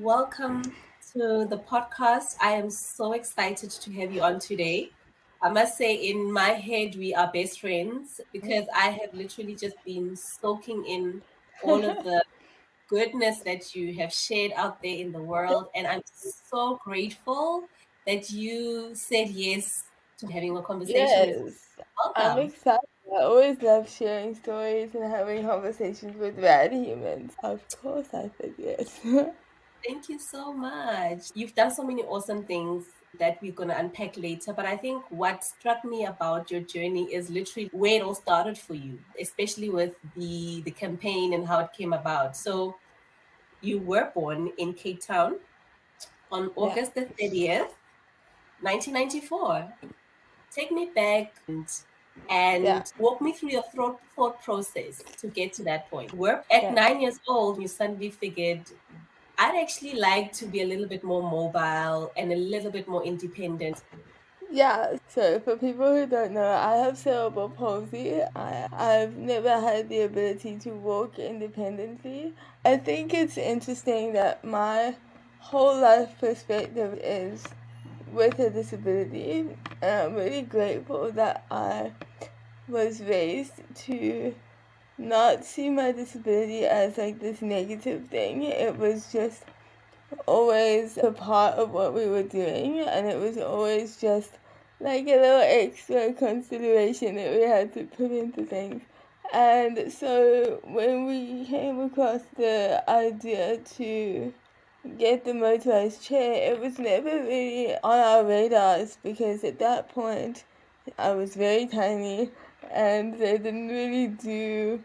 Welcome to the podcast. I am so excited to have you on today. I must say, in my head, we are best friends because I have literally just been soaking in all of the goodness that you have shared out there in the world. And I'm so grateful that you said yes to having a conversation with me. Yes, I'm Welcome. excited. I always love sharing stories and having conversations with rad humans. Of course, I said yes. Thank you so much. You've done so many awesome things that we're going to unpack later. But I think what struck me about your journey is literally where it all started for you, especially with the campaign and how it came about. So you were born in Cape Town on Yeah, August the 30th, 1994. Take me back yeah, and walk me through your thought process to get to that point. Were at yeah. 9 years old, you suddenly figured I'd actually like to be a little bit more mobile and a little bit more independent. Yeah, so for people who don't know, I have cerebral palsy. I've never had the ability to walk independently. I think it's interesting that my whole life perspective is with a disability, and I'm really grateful that I was raised to not see my disability as like this negative thing. It was just always a part of what we were doing, and it was always just like a little extra consideration that we had to put into things. And so when we came across the idea to get the motorized chair, it was never really on our radars because at that point I was very tiny and they didn't really do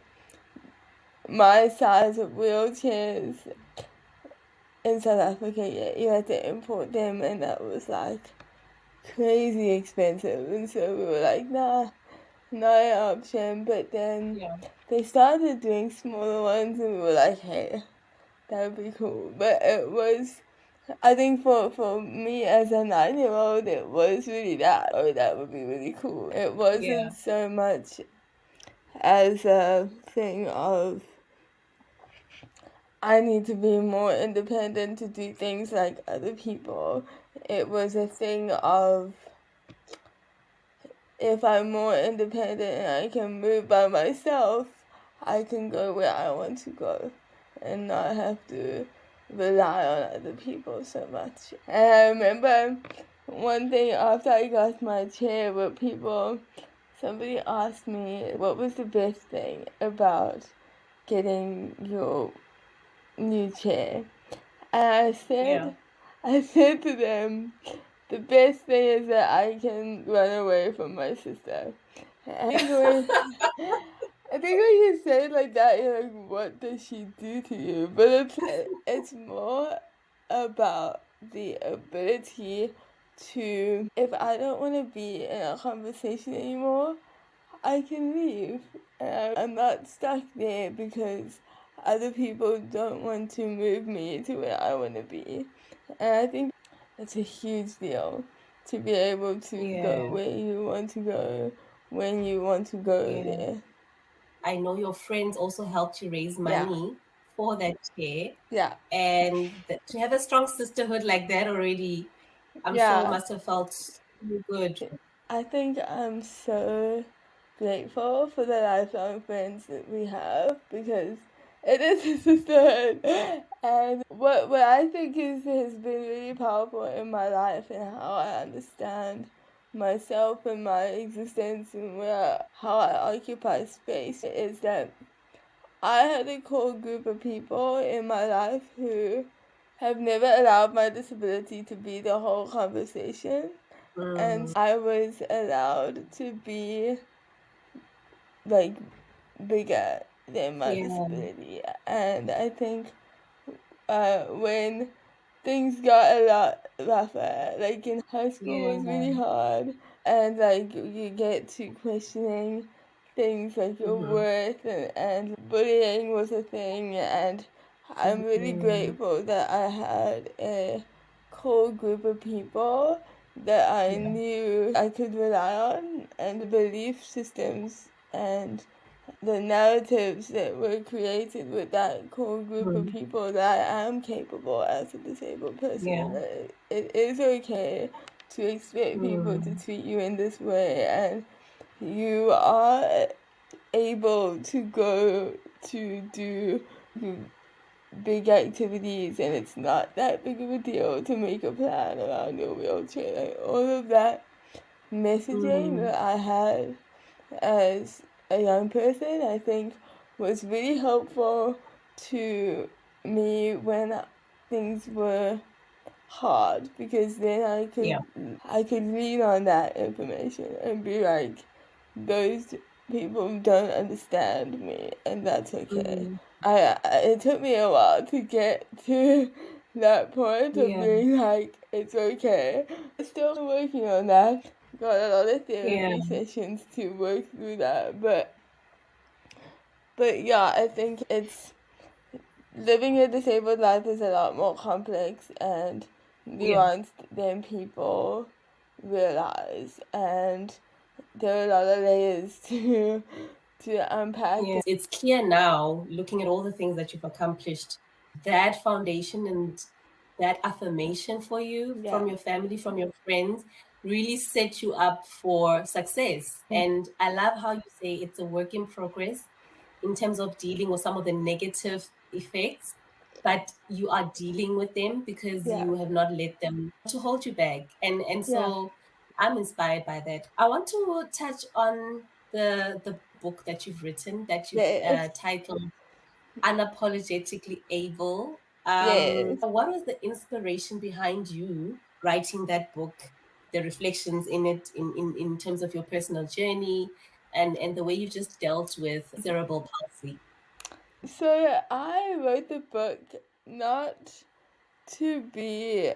my size of wheelchairs in South Africa yet. You had to import them, and that was like crazy expensive. And so we were like, nah, not an option. But then Yeah. they started doing smaller ones, and we were like, hey, that would be cool. But it was, I think for me as a 9 year old, it was really that. Oh, that would be really cool. It Yeah. wasn't so much as a thing of I need to be more independent to do things like other people. It was a thing of if I'm more independent and I can move by myself, I can go where I want to go and not have to rely on other people so much. And I remember one thing after I got my chair where somebody asked me what was the best thing about getting your new chair. And Yeah. I said to them, the best thing is that I can run away from my sister. I think when you say it like that, you're like, what does she do to you? But it's more about the ability to, if I don't want to be in a conversation anymore, I can leave. And I'm not stuck there because other people don't want to move me to where I want to be. And I think that's a huge deal to be able to go Yeah. where you want to go when you want to go Yeah. there. I know your friends also helped you raise Yeah, money for that chair. yeah, And to have a strong sisterhood like that already, I'm sure yeah. must have felt so good. I think I'm so grateful for the lifelong friends that we have because it is a sisterhood. And what I think has been really powerful in my life and how I understand myself and my existence and how I occupy space is that I had a core group of people in my life who have never allowed my disability to be the whole conversation. And Mm, I was allowed to be like bigger than my yeah. disability. And I think when things got a lot rougher, like in high school was Yeah. really hard, and like you get to questioning things like your Mm-hmm. worth, and bullying was a thing. And I'm really Mm, grateful that I had a core group of people that I yeah. knew I could rely on, and the belief systems and the narratives that were created with that core group of Mm. people that I am capable as a disabled person, Yeah. and it is okay to expect people to Mm. treat you in this way, and you are able to go to do big activities, and it's not that big of a deal to make a plan around your wheelchair. Like, all of that messaging Mm. that I had as a young person, I think, was really helpful to me when things were hard, because then Yeah. I could lean on that information and be like, those people don't understand me, and that's okay. Mm. It took me a while to get to that point of Yeah. being like, it's okay. Still working on that. Got a lot of Yeah. therapy sessions to work through that, but yeah, I think it's living a disabled life is a lot more complex and Yeah. nuanced than people realize, and there are a lot of layers to unpack. Yeah. It's clear now, looking at all the things that you've accomplished, that foundation and that affirmation for you Yeah, from your family, from your friends, really set you up for success. And I love how you say it's a work in progress in terms of dealing with some of the negative effects, but you are dealing with them because yeah, you have not let them to hold you back. And yeah, so I'm inspired by that. I want to touch on the book that you've written that you've yes, titled Unapologetically Able. yes. What was the inspiration behind you writing that book? The reflections in it, in terms of your personal journey, and the way you just dealt with cerebral palsy. So I wrote the book not to be,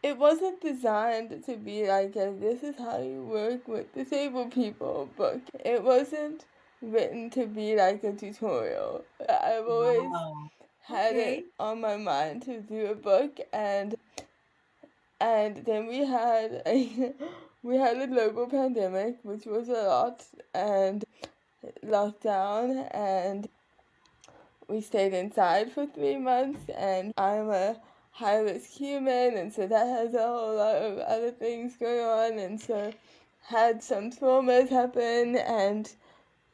it wasn't designed to be like a this is how you work with disabled people book. It wasn't written to be like a tutorial. I've always Wow. had it Okay. on my mind to do a book, and then we had a we had a global pandemic, which was a lot, and lockdown, and we stayed inside for 3 months, and I'm a high risk human, and so that has a whole lot of other things going on, and so had some traumas happen, and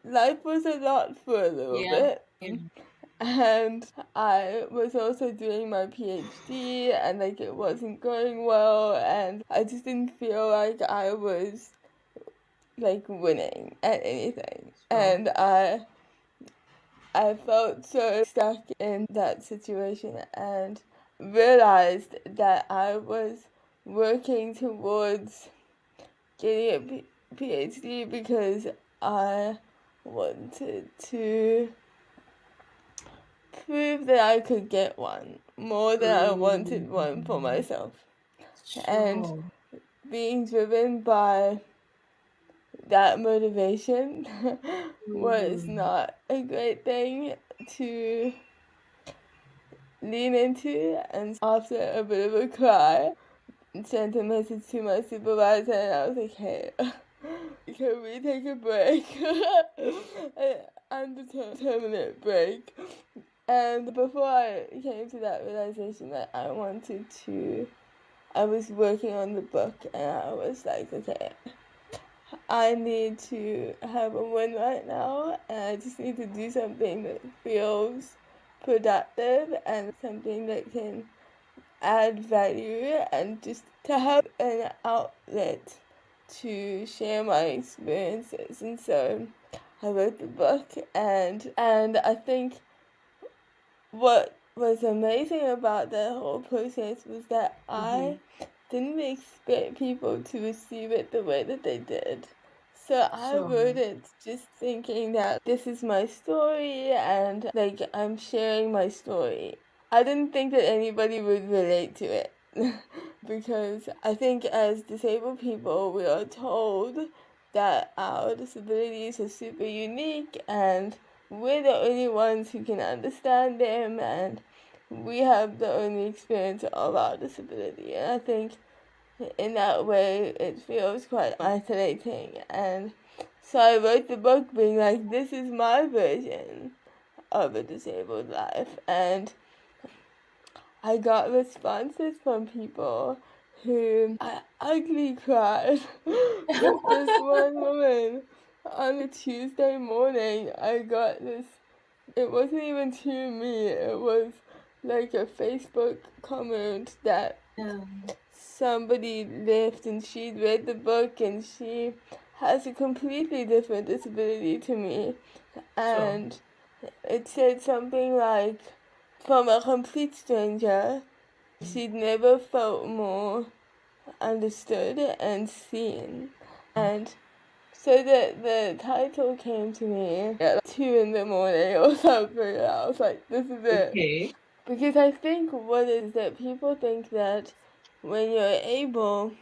life was a lot for a little Yeah. bit. Yeah. And I was also doing my PhD, and like it wasn't going well, and I just didn't feel like I was like winning at anything. Sure. And I felt so stuck in that situation, and realized that I was working towards getting a PhD because I wanted to prove that I could get one more than I wanted one for Mm, myself. And sure. being driven by that motivation was Mm, not a great thing to lean into. And after a bit of a cry, sent a message to my supervisor, and I was like, hey, can we take a break? A undeterminate break. And before I came to that realization that I was working on the book, and I was like, okay, I need to have a win right now, and I just need to do something that feels productive and something that can add value, and just to have an outlet to share my experiences. And so I wrote the book, and I think what was amazing about the whole process was that mm-hmm. I didn't expect people to receive it the way that they did. So I Sure. wrote it just thinking that this is my story, and like I'm sharing my story. I didn't think that anybody would relate to it. Because I think as disabled people, we are told that our disabilities are super unique, and we're the only ones who can understand them, and we have the only experience of our disability. And I think in that way it feels quite isolating. And So I wrote the book being like, this is my version of a disabled life. And I got responses from people who I ugly cried with this one woman. On a Tuesday morning, I got this. It wasn't even to me, it was like a Facebook comment that Yeah, somebody left, and she'd read the book, and she has a completely different disability to me. sure. And it said something like, from a complete stranger, she'd never felt more understood and seen. And so the title came to me at 2 in the morning or something, and I was like, this is it. Okay. Because I think what it is that people think that when you're able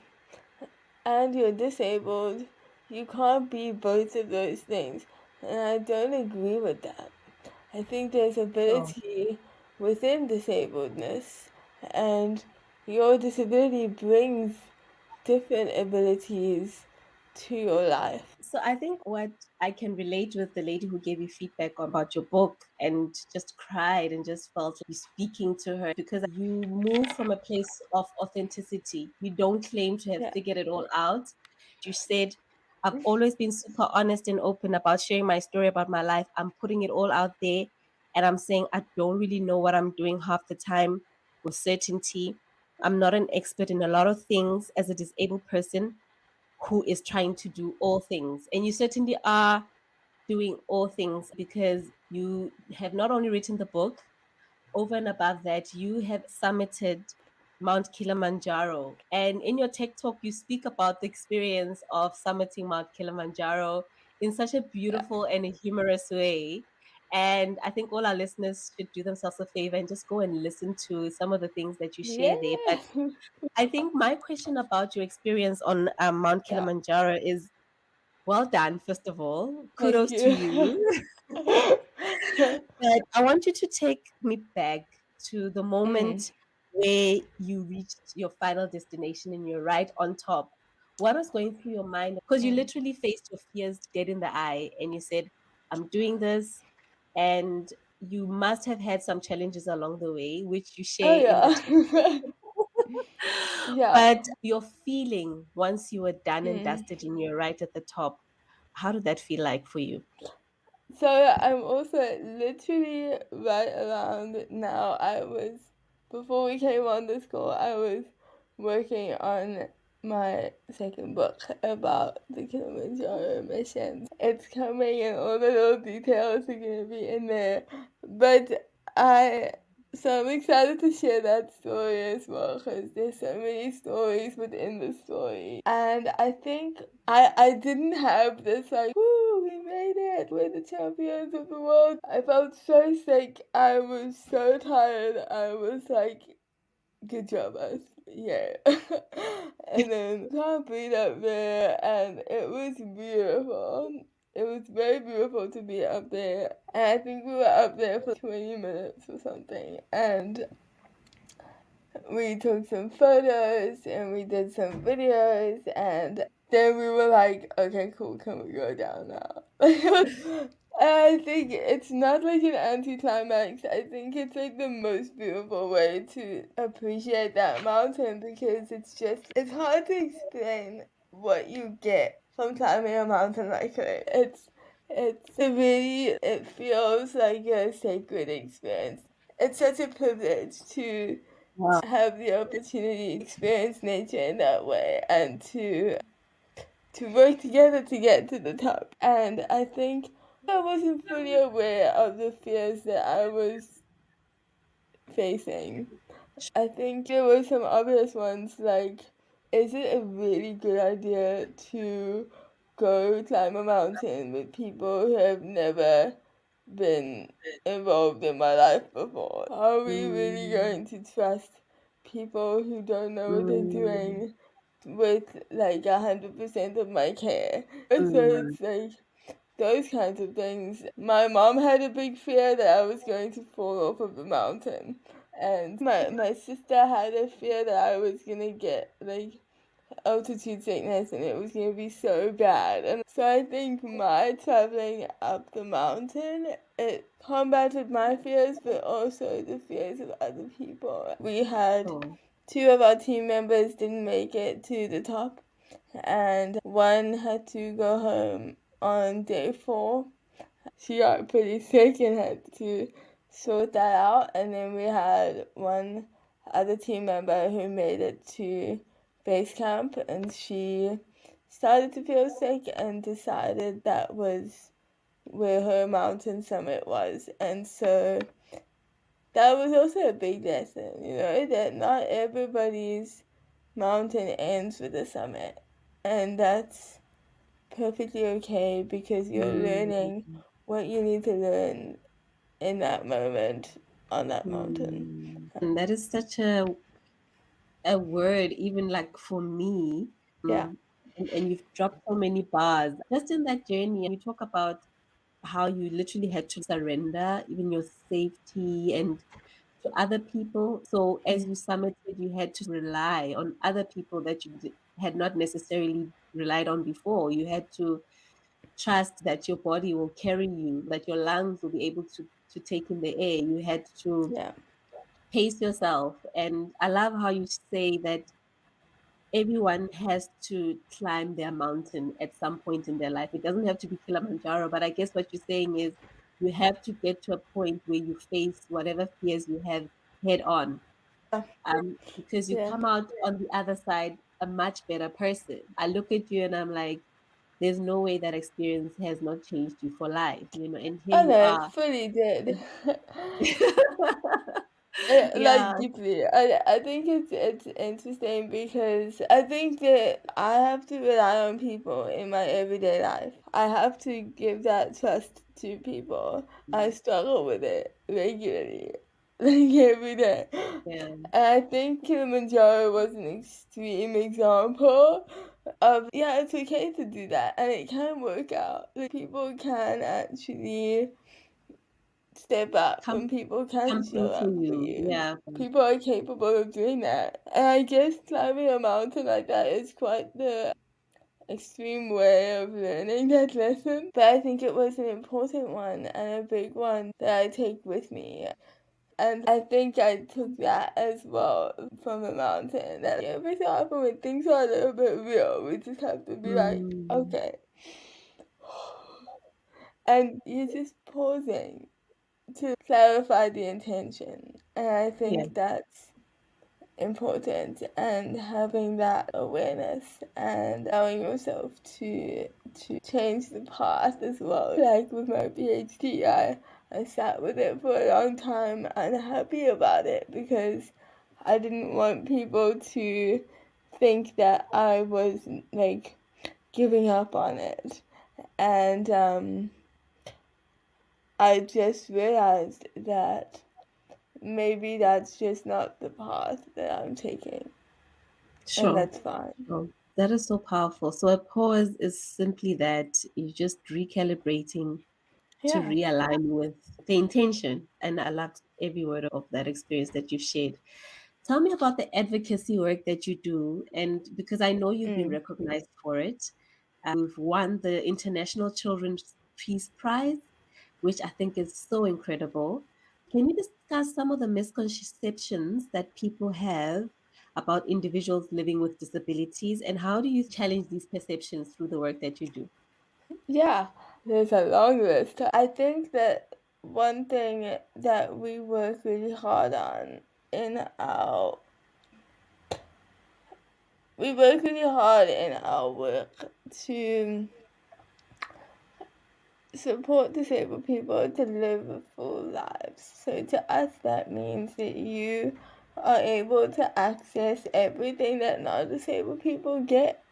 and you're disabled, you can't be both of those things. And I don't agree with that. I think there's Sure. ability within disabledness, and your disability brings different abilities to your life. So I think what I can relate with the lady who gave you feedback about your book and just cried and just felt like you speaking to her because you move from a place of authenticity. You don't claim to have Yeah. figured it all out. You said, I've always been super honest and open about sharing my story about my life. I'm putting it all out there. And I'm saying I don't really know what I'm doing half the time with certainty. I'm not an expert in a lot of things as a disabled person who is trying to do all things. And you certainly are doing all things because you have not only written the book, over and above that, you have summited Mount Kilimanjaro. And in your TED talk, you speak about the experience of summiting Mount Kilimanjaro in such a Yeah. beautiful and a humorous way. And I think all our listeners should do themselves a favor and just go and listen to some of the things that you share there. But Yes. I think my question about your experience on Mount Yeah. Kilimanjaro is well done, first of all. Thank Kudos to you. you. But I want you to take me back to the Mm. moment where you reached your final destination and you're right on top. What was going through your mind? Because you Mm. literally faced your fears dead in the eye and you said, I'm doing this. And you must have had some challenges along the way, which you Oh share in the yeah. Yeah. but your feeling once you were done and Mm. dusted and you're right at the top, how did that feel like for you? So I'm also literally right around now. Before we came on this call, I was working on my second book about the Kilimanjaro mission. It's coming and all the little details are going to be in there. But I so I'm excited to share that story as well because there's so many stories within the story. And I think I didn't have this like, woo, we made it, we're the champions of the world. I felt so sick. I was so tired. I was like, good job, us. Yeah. And then can't breathe up there, and it was beautiful. It was very beautiful to be up there. And I think we were up there for 20 minutes or something. And we took some photos and we did some videos, and then we were like, okay, cool, can we go down now? I think it's not like an anticlimax. I think it's like the most beautiful way to appreciate that mountain because it's hard to explain what you get from climbing a mountain like it. It feels like a sacred experience. It's such a privilege to Wow. have the opportunity to experience nature in that way and to work together to get to the top. And I think I wasn't fully aware of the fears that I was facing. I think there were some obvious ones like, is it a really good idea to go climb a mountain with people who have never been involved in my life before? Are we really Mm, going to trust people who don't know what they're mm, doing with like 100% of my care? So mm. it's like those kinds of things. My mom had a big fear that I was going to fall off of the mountain. And my sister had a fear that I was gonna get like altitude sickness and it was going to be so bad. And so I think my traveling up the mountain, it combated my fears, but also the fears of other people. We had Oh, two of our team members didn't make it to the top, and one had to go home on day 4. She got pretty sick and had to sort that out. And then we had one other team member who made it to base camp, and she started to feel sick and decided that was where her mountain summit was. And so that was also a big lesson, that not everybody's mountain ends with a summit. And that's perfectly okay because you're learning mm, what you need to learn in that moment on that mountain. mm. And that is such a word, even like for me. Yeah. And you've dropped so many bars just in that journey. And you talk about how you literally had to surrender even your safety and to other people. So as you summited, you had to rely on other people that had not necessarily relied on before. You had to trust that your body will carry you, that your lungs will be able to take in the air. You had to Yeah. pace yourself. And I love how you say that everyone has to climb their mountain at some point in their life. It doesn't have to be Kilimanjaro, but I guess what you're saying is you have to get to a point where you face whatever fears you have head on, because you Yeah. come out on the other side a much better person. I look at you and I'm like, there's no way that experience has not changed you for life, and here Oh you no, it are. fully did. Yeah. Like deeply. I think it's interesting because I think that I have to rely on people in my everyday life. I have to give that trust to people. I struggle with it regularly, like every day. Yeah. And I think Kilimanjaro was an extreme example of, yeah, it's okay to do that and it can work out. Like people can actually step up Come and people can come show through for up for you. you. Yeah. People are capable of doing that. And I guess climbing a mountain like that is quite the extreme way of learning that lesson. But I think it was an important one and a big one that I take with me. And I think I took that as well from the mountain. That every so often when things are a little bit real, we just have to be like, Mm, okay. And you're just pausing to clarify the intention. And I yeah. think that's important, and having that awareness and allowing yourself to change the path as well. Like with my PhD, I sat with it for a long time and happy about it because I didn't want people to think that I was like giving up on it. And I just realized that maybe that's just not the path that I'm taking, and Sure. that's fine. Sure. That is so powerful. So a pause is simply that you're just recalibrating to Yeah. realign with the intention. And I loved every word of that experience that you've shared. Tell me about the advocacy work that you do. And because I know you've been Mm. recognized for it, you've won the International Children's Peace Prize, which I think is so incredible. Can you discuss some of the misconceptions that people have about individuals living with disabilities, and how do you challenge these perceptions through the work that you do? Yeah, there's a long list. I think that one thing that we work really hard on in our we work really hard in our work to support disabled people to live full lives. So to us, that means that you are able to access everything that non-disabled people get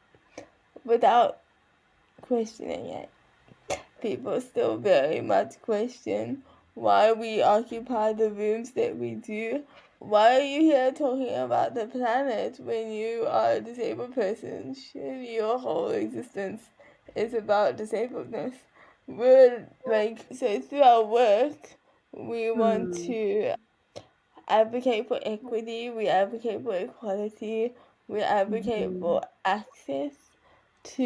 without questioning it. People still very much question why we occupy the rooms that we do. Why are you here talking about the planet when you are a disabled person? Surely your whole existence is about disabledness. We're like, so through our work, we want Hmm. to advocate for equity, we advocate for equality, we advocate Mhm. for access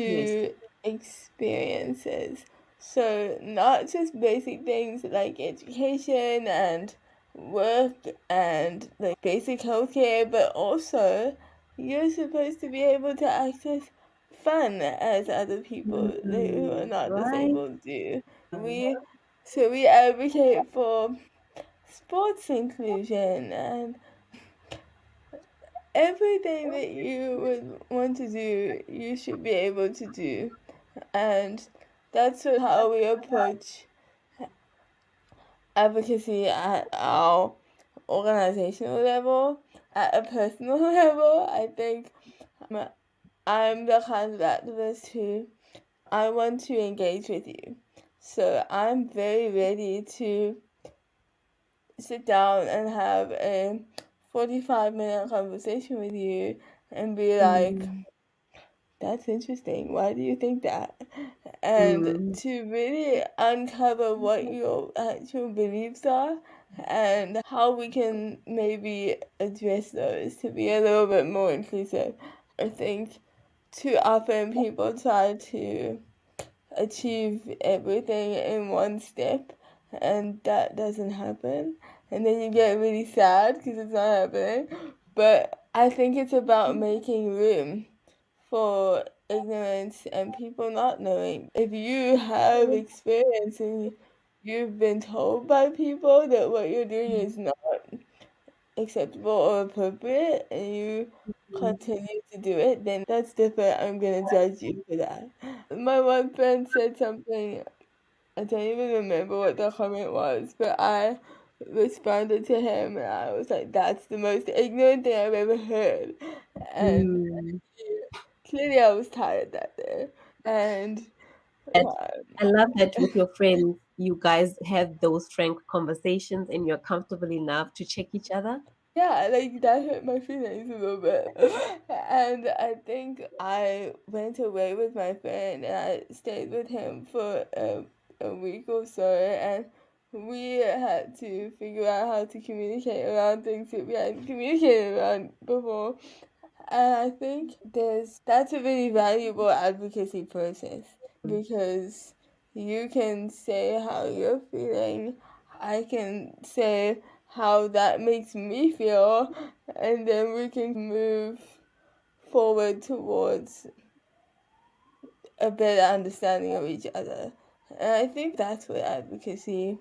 Yes. to experiences. So, not just basic things like education and work and like basic healthcare, but also you're supposed to be able to access fun as other people who are not Right. disabled do. We advocate for sports inclusion and everything that you would want to do, you should be able to do. And that's how we approach advocacy at our organizational level. At a personal level, I think I'm the kind of activist who I want to engage with you. So I'm very ready to sit down and have a 45-minute conversation with you and be like, Mm. that's interesting. Why do you think that? And Mm. to really uncover what your actual beliefs are and how we can maybe address those to be a little bit more inclusive. I think too often people try to achieve everything in one step, and that doesn't happen. And then you get really sad because it's not happening. But I think it's about making room for ignorance and people not knowing. If you have experience and you've been told by people that what you're doing is not acceptable or appropriate and you continue to do it, then that's different. I'm gonna judge you for that. My one friend said something, I don't even remember what the comment was, but I responded to him and I was like, that's the most ignorant thing I've ever heard. And Mm. clearly I was tired that day. And That I love that with your friends, you guys have those frank conversations and you're comfortable enough to check each other. yeah, like that hurt my feelings a little bit. And I think I went away with my friend and I stayed with him for a week or so, and we had to figure out how to communicate around things that we hadn't communicated around before. And I think that's a really valuable advocacy process because you can say how you're feeling, I can say how that makes me feel, and then we can move forward towards a better understanding of each other. And I think that's what advocacy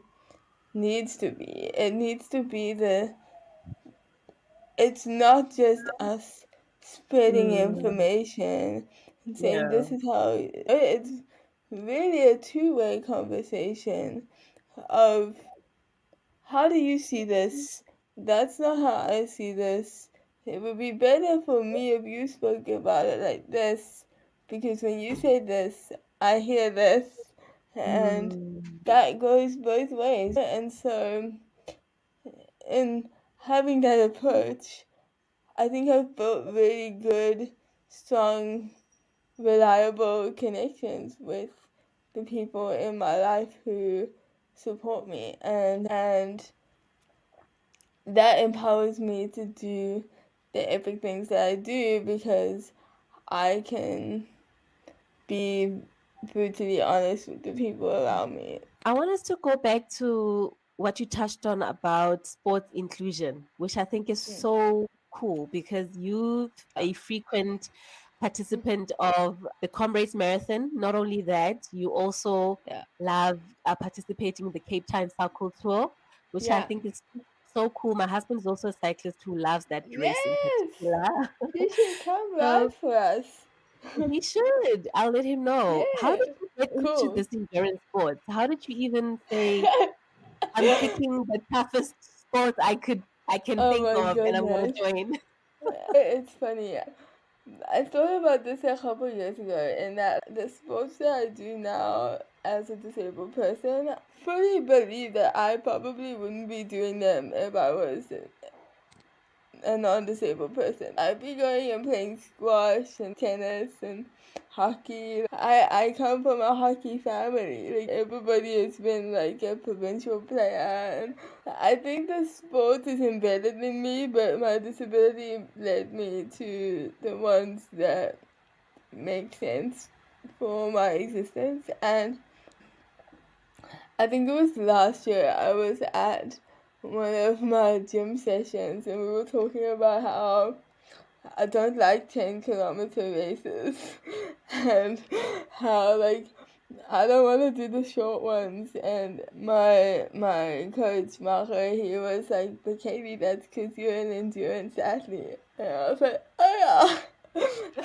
needs to be. It needs to be it's not just us spreading Mm. information and saying Yeah. this is how it's really a two-way conversation of how do you see this? That's not how I see this. It would be better for me if you spoke about it like this, because when you say this, I hear this, and Mm. that goes both ways. And so, in having that approach, I think I've built really good, strong, reliable connections with the people in my life who support me, and that empowers me to do the epic things that I do because I can be brutally honest with the people around me. I want us to go back to what you touched on about sports inclusion, which I think is Mm, so cool because you are a frequent mm, participant of the Comrades Marathon. Not only that, you also yeah, love participating in the Cape Town Cycle Tour, which I yeah. think is so cool. My husband's also a cyclist who loves that race in Yes, particular. you should come ride So for us. he should. I'll let him know. How did Yeah, you get into cool. this endurance sports? How did you even say, I'm picking the toughest sport I can Oh think my of and I'm gonna goodness. join? It's funny. I thought about this a couple years ago, and that the sports that I do now as a disabled person, I fully believe that I probably wouldn't be doing them if I was a non-disabled person. I'd be going and playing squash and tennis and hockey. I come from a hockey family. Like everybody has been like a provincial player, and I think the sport is embedded in me, but my disability led me to the ones that make sense for my existence. And I think it was last year I was at one of my gym sessions and we were talking about how I don't like 10-kilometer races and how like I don't want to do the short ones. And my coach Marco, he was like, "But Katie, that's because you're an endurance athlete." And I was like, "Oh yeah."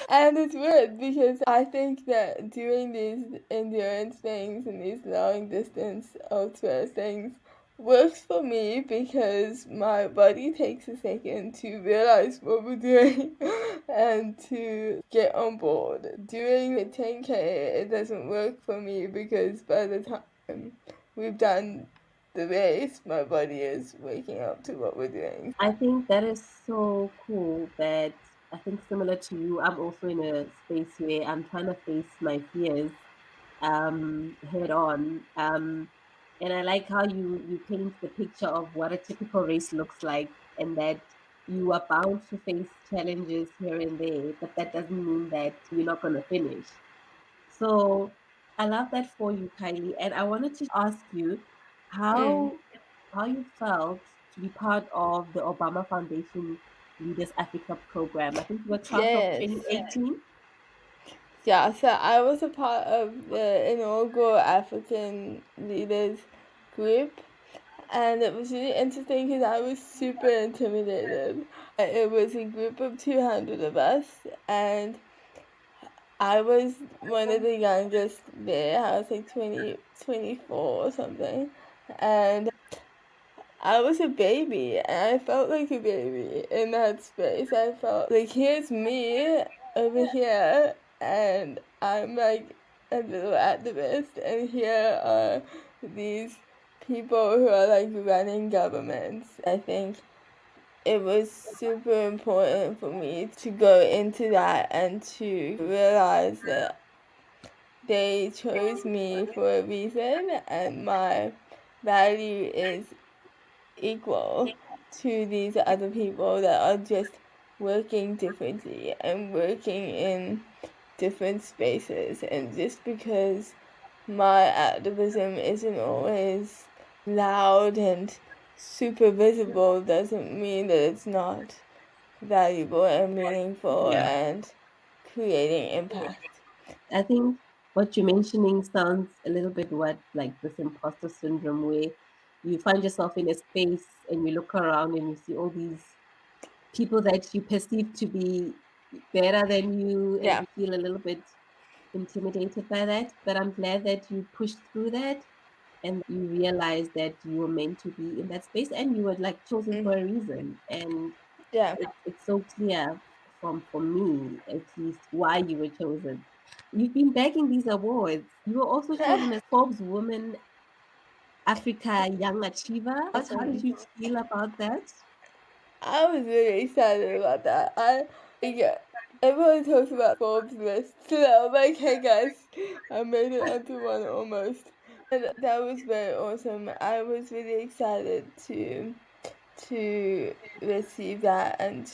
And it's weird because I think that doing these endurance things and these long distance ultra things works for me because my body takes a second to realize what we're doing and to get on board. Doing the 10K, it doesn't work for me because by the time we've done the race, my body is waking up to what we're doing. I think that is so cool that I think similar to you, I'm also in a space where I'm trying to face my fears head on. And I like how you paint the picture of what a typical race looks like and that you are bound to face challenges here and there, but that doesn't mean that you're not going to finish. So I love that for you, Kylie. And I wanted to ask you Mm. how how you felt to be part of the Obama Foundation Leaders Africa program. I think you were class of Yes. 2018. Yeah, so I was a part of the inaugural African Leaders group, and it was really interesting because I was super intimidated. It was a group of 200 of us, and I was one of the youngest there. I was like 24 or something, and I was a baby and I felt like a baby in that space. I felt like here's me over here and I'm like a little activist and here are these people who are like running governments. I think it was super important for me to go into that and to realize that they chose me for a reason and my value is equal to these other people that are just working differently and working in different spaces. And just because my activism isn't always loud and super visible doesn't mean that it's not valuable and meaningful Yeah. and creating impact. I think what you're mentioning sounds a little bit what like this imposter syndrome where you find yourself in a space and you look around and you see all these people that you perceive to be better than you and Yeah. you feel a little bit intimidated by that. But I'm glad that you pushed through that and you realized that you were meant to be in that space and you were like chosen Mm. for a reason. And Yeah. it's so clear from for me at least why you were chosen. You've been bagging these awards. You were also chosen as Forbes Woman Africa Young Achiever. How did Awesome. you feel about that? I was really excited about that. Yeah, everyone talks about Forbes list, so I was like, hey guys, I made it onto one almost, and that was very awesome. I was really excited to receive that and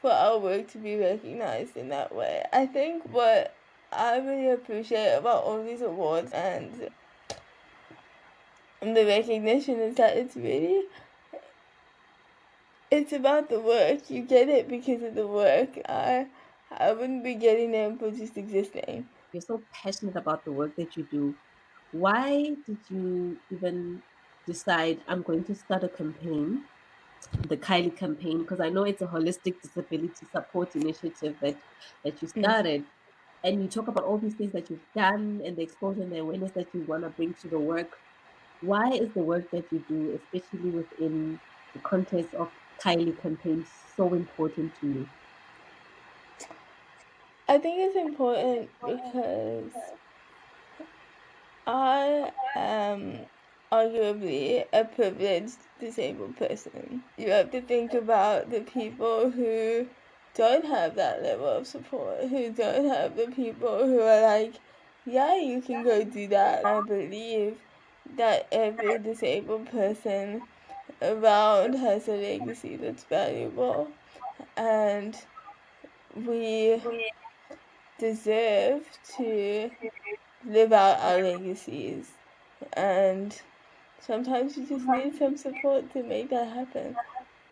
for our work to be recognized in that way. I think what I really appreciate about all these awards and the recognition is that it's about the work. You get it because of the work. I wouldn't be getting them for just existing. You're so passionate about the work that you do. Why did you even decide I'm going to start a campaign, the Kylie campaign? Because I know it's a holistic disability support initiative that you Mm. started. And you talk about all these things that you've done and the exposure and the awareness that you want to bring to the work. Why is the work that you do, especially within the context of Kylie campaign, so important to you? I think it's important because I am. arguably a privileged disabled person. You have to think about the people who don't have that level of support, who don't have the people who are like, yeah, you can go do that. I believe that every disabled person around has a legacy that's valuable, and we deserve to live out our legacies, and sometimes you just need some support to make that happen.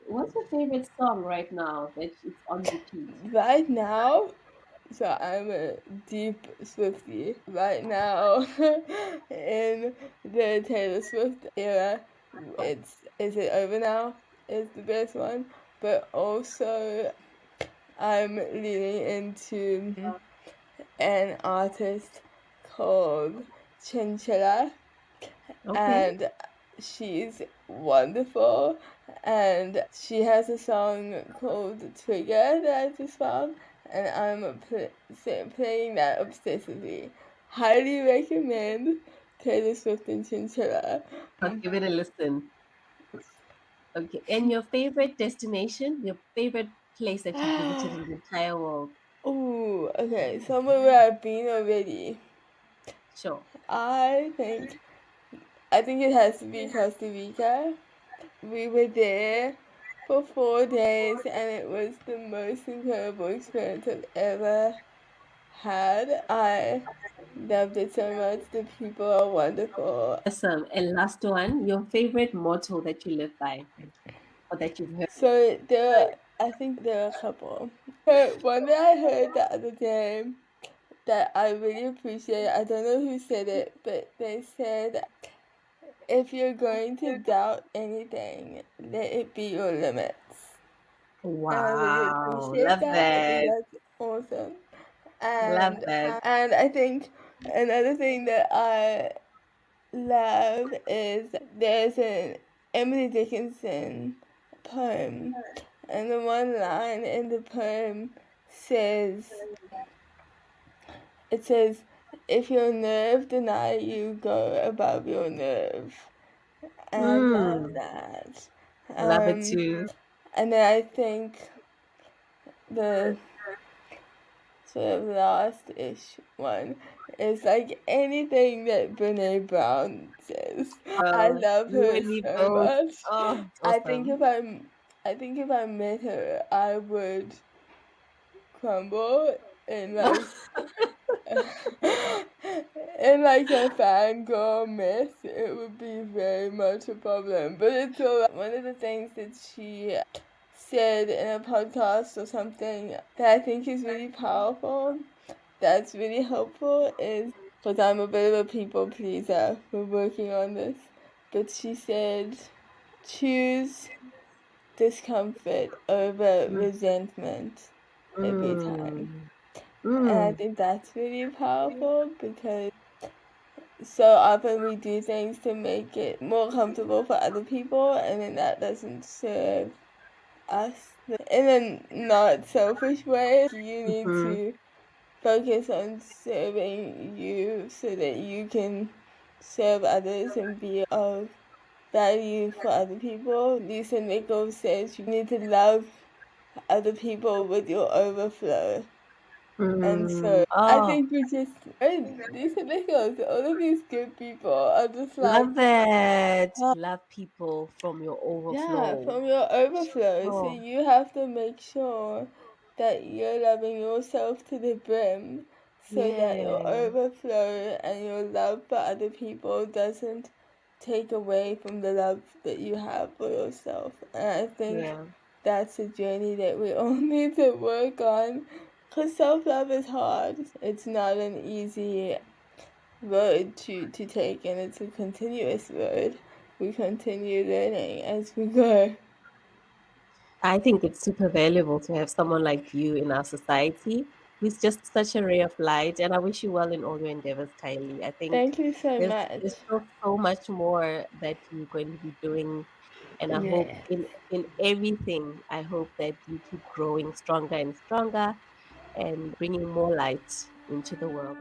What's your favorite song right now that it's on repeat? Right now, so I'm a deep Swiftie. Right now, in the Taylor Swift era, it's Is It Over Now is the best one. But also, I'm leaning into an artist called Chinchilla, Okay. and she's wonderful. And she has a song called Trigger that I just found, and I'm playing that obsessively. Highly recommend Taylor Swift and Chinchilla. I'll give it a listen. Okay. And your favorite destination, your favorite place that you've visited in the entire world? Ooh, okay, somewhere where I've been already. Sure. I think I think it has to be Costa Rica. We were there for 4 days, and it was the most incredible experience I've ever had. I loved it so much. The people are wonderful. Awesome. And last one, your favorite motto that you live by or that you've heard. So I think there are a couple. So one that I heard the other day that I really appreciate, I don't know who said it, but they said, if you're going to doubt anything, let it be your limits. And I really Wow. appreciate Love that. I think that. that's awesome. Love And that. and I think another thing that I love is there's an Emily Dickinson poem, and the one line in the poem says, it says, if your nerve deny you, go above your nerve. And I love Mm. that. Love it Um, too. and then I think the sort of last-ish one is like anything that Brene Brown says. I love You her and me so both. much. Oh, it's I think awesome. I think if I met her, I would crumble in like in like a fangirl mess. It would be very much a problem. But it's alright. One of the things that she said in a podcast or something that I think is really powerful, that's really helpful, is because I'm a bit of a people pleaser. We're working on this. But she said, choose discomfort over Mm. resentment every time. Mm. And I Mm. think that's really powerful because so often we do things to make it more comfortable for other people, and then that doesn't serve us in a not selfish way. You need Mhm. to focus on serving you so that you can serve others and be of value for other people. Lisa Nichols says you need to love other people with your overflow. And Mm. so I Oh, think we just, Lisa Nichols, all of these good people are just like, love it. Love people from your yeah, overflow. from your overflow. So Oh, you have to make sure that you're loving yourself to the brim so that your yeah. overflow and your love for other people doesn't take away from the love that you have for yourself. And I think Yeah. that's a journey that we all need to work on because self love is hard. It's not an easy road to take, and it's a continuous road. We continue learning as we go. I think it's super valuable to have someone like you in our society who's just such a ray of light. And I wish you well in all your endeavors, Kylie. I think Thank you so much. there's still so much more that you're going to be doing. And I hope Yeah. in everything, I hope that you keep growing stronger and stronger and bringing more light into the world.